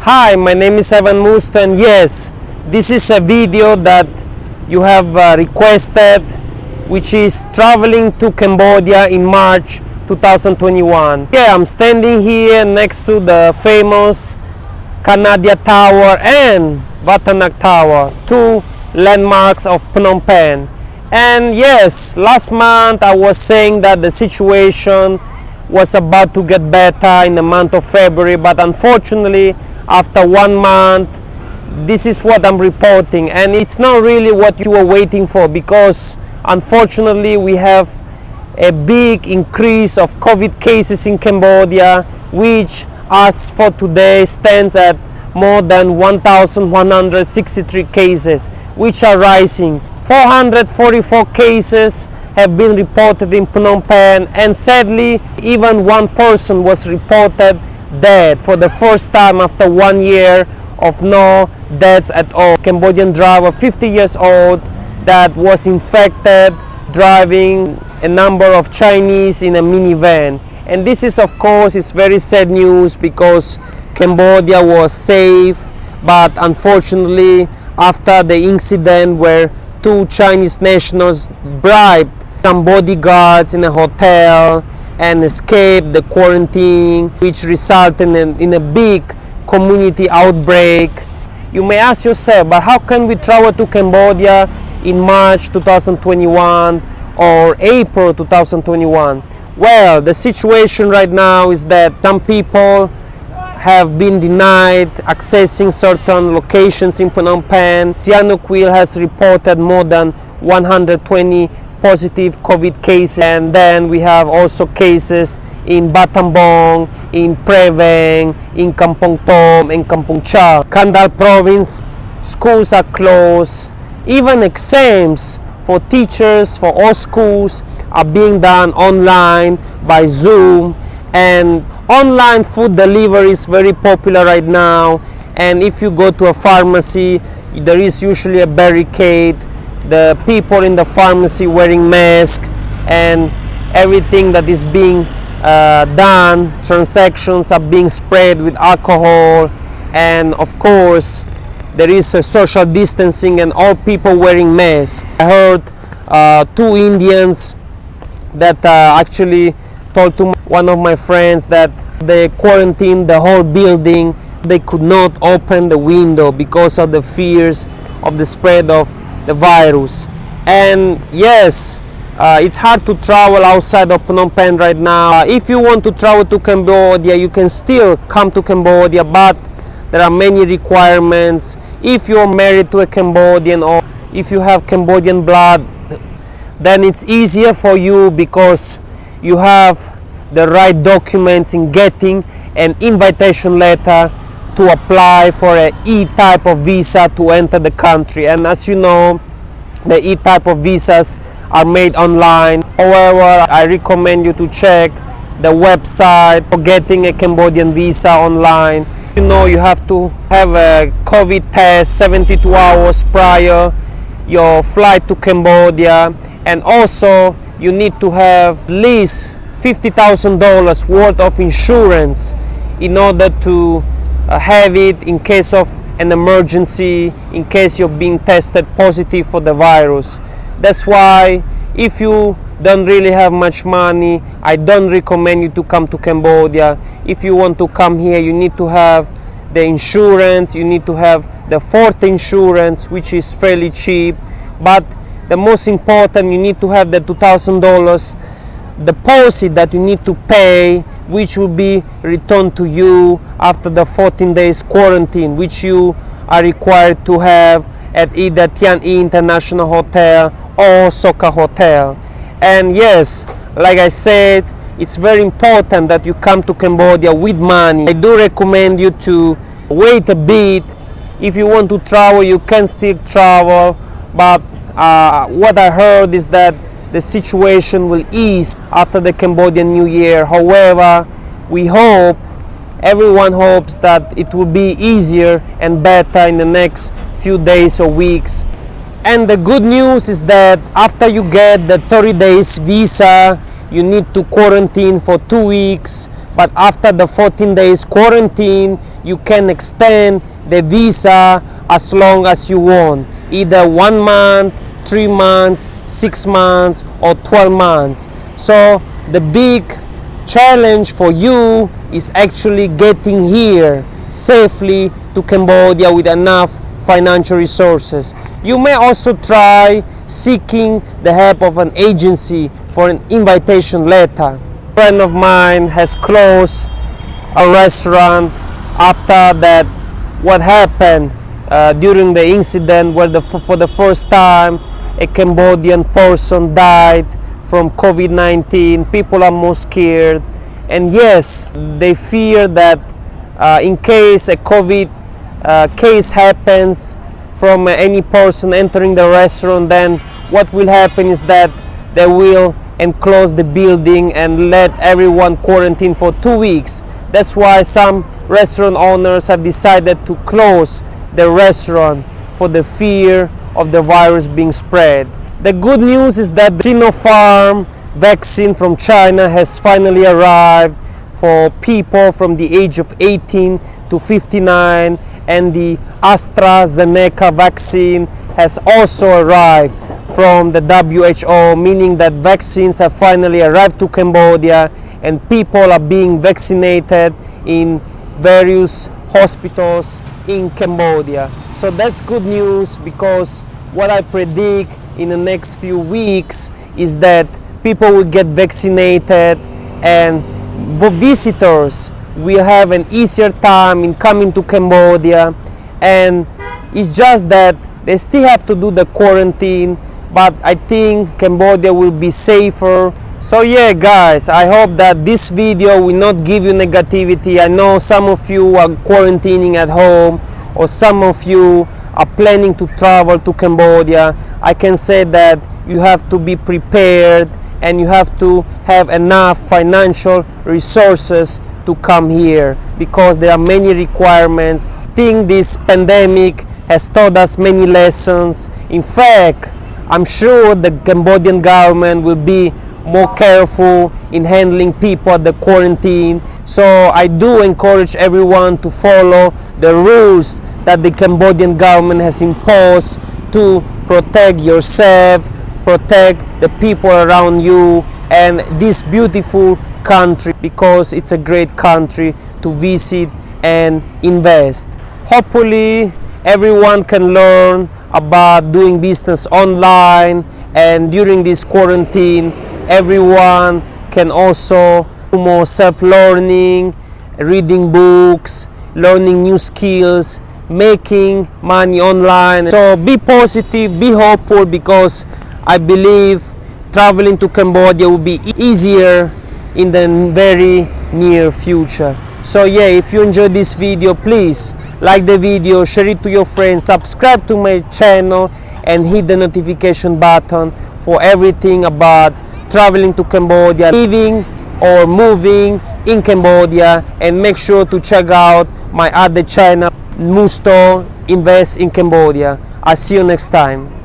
Hi, my name is Musto, and yes, this is a video that you have requested, which is traveling to Cambodia in March 2021. Yeah, I'm standing here next to the famous Canada Tower and Vatanak Tower, two landmarks of Phnom Penh. And yes, last month I was saying that the situation was about to get better in the month of February, but unfortunately after 1 month this is what I'm reporting, and it's not really what you were waiting for, because unfortunately we have a big increase of COVID cases in Cambodia, which as for today stands at more than 1,163 cases, which are rising. 444 cases have been reported in Phnom Penh, and sadly even one person was reported dead for the first time after 1 year of no deaths at all. Cambodian driver, 50 years old, that was infected driving a number of Chinese in a minivan. And this is, of course, it's very sad news, because Cambodia was safe, but unfortunately after the incident where two Chinese nationals bribed some bodyguards in a hotel and escaped the quarantine, which resulted in a big community outbreak. You may ask yourself, but how can we travel to Cambodia in March 2021 or April 2021? Well, the situation right now is that some people have been denied accessing certain locations in Phnom Penh. Sihanoukville has reported more than 120 positive COVID cases, and then we have also cases in Battambang, in Preveng, in Kampong Thom, in Kampong Cha. Kandal province, schools are closed. Even exams for teachers for all schools are being done online by Zoom, and online food delivery is very popular right now. And if you go to a pharmacy, there is usually a barricade, the people in the pharmacy wearing masks, and everything that is being done, transactions are being spread with alcohol, and of course there is a social distancing and all people wearing masks. I heard two Indians that actually told to one of my friends that they quarantined the whole building. They could not open the window because of the fears of the spread of the virus. And yes, it's hard to travel outside of Phnom Penh right now. If you want to travel to Cambodia, you can still come to Cambodia, but there are many requirements. If you're married to a Cambodian, or if you have Cambodian blood, then it's easier for you, because you have the right documents in getting an invitation letter to apply for an E-type of visa to enter the country. And as you know, the E-type of visas are made online. However, I recommend you to check the website for getting a Cambodian visa online. You know, you have to have a COVID test 72 hours prior your flight to Cambodia, and also you need to have at least $50,000 worth of insurance in order to have it in case of an emergency, in case you're being tested positive for the virus. That's why if you don't really have much money, I don't recommend you to come to Cambodia. If you want to come here, you need to have the insurance, you need to have the fourth insurance, which is fairly cheap, but the most important, you need to have the $2,000 deposit that you need to pay, which will be returned to you after the 14 days quarantine, which you are required to have at either Tian E International Hotel or Soka Hotel. And yes, like I said, it's very important that you come to Cambodia with money. I do recommend you to wait a bit. If you want to travel, you can still travel, but what I heard is that the situation will ease after the Cambodian New Year. However, we hope, everyone hopes, that it will be easier and better in the next few days or weeks. And the good news is that after you get the 30 days visa, you need to quarantine for 2 weeks, but after the 14 days quarantine, you can extend the visa as long as you want, either 1 month, 3 months, 6 months, or 12 months. So the big challenge for you is actually getting here safely to Cambodia with enough financial resources. You may also try seeking the help of an agency for an invitation letter. A friend of mine has closed a restaurant after that. What happened during the incident where for the first time a Cambodian person died from COVID-19. People are more scared, and yes, they fear that in case a COVID case happens from any person entering the restaurant, then what will happen is that they will enclose the building and let everyone quarantine for 2 weeks. That's why some restaurant owners have decided to close the restaurant for the fear of the virus being spread. The good news is that the Sinopharm vaccine from China has finally arrived for people from the age of 18 to 59, and the AstraZeneca vaccine has also arrived from the WHO, meaning that vaccines have finally arrived to Cambodia and people are being vaccinated in various hospitals in Cambodia. So that's good news, because what I predict in the next few weeks is that people will get vaccinated and visitors will have an easier time in coming to Cambodia. And it's just that they still have to do the quarantine, but I think Cambodia will be safer. So yeah guys, I hope that this video will not give you negativity. I know some of you are quarantining at home, or some of you are planning to travel to Cambodia. I can say that you have to be prepared and you have to have enough financial resources to come here, because there are many requirements. I think this pandemic has taught us many lessons. In fact, I'm sure the Cambodian government will be more careful in handling people at the quarantine. So I do encourage everyone to follow the rules that the Cambodian government has imposed to protect yourself, protect the people around you, and this beautiful country, because it's a great country to visit and invest. Hopefully everyone can learn about doing business online, and during this quarantine everyone can also do more self-learning, reading books, learning new skills, making money online. So be positive, be hopeful, because I believe traveling to Cambodia will be easier in the very near future. So yeah, if you enjoyed this video, please like the video, share it to your friends, subscribe to my channel, and hit the notification button for everything about traveling to Cambodia, living or moving in Cambodia. And make sure to check out my other channel, Musto Invest in Cambodia. I'll see you next time.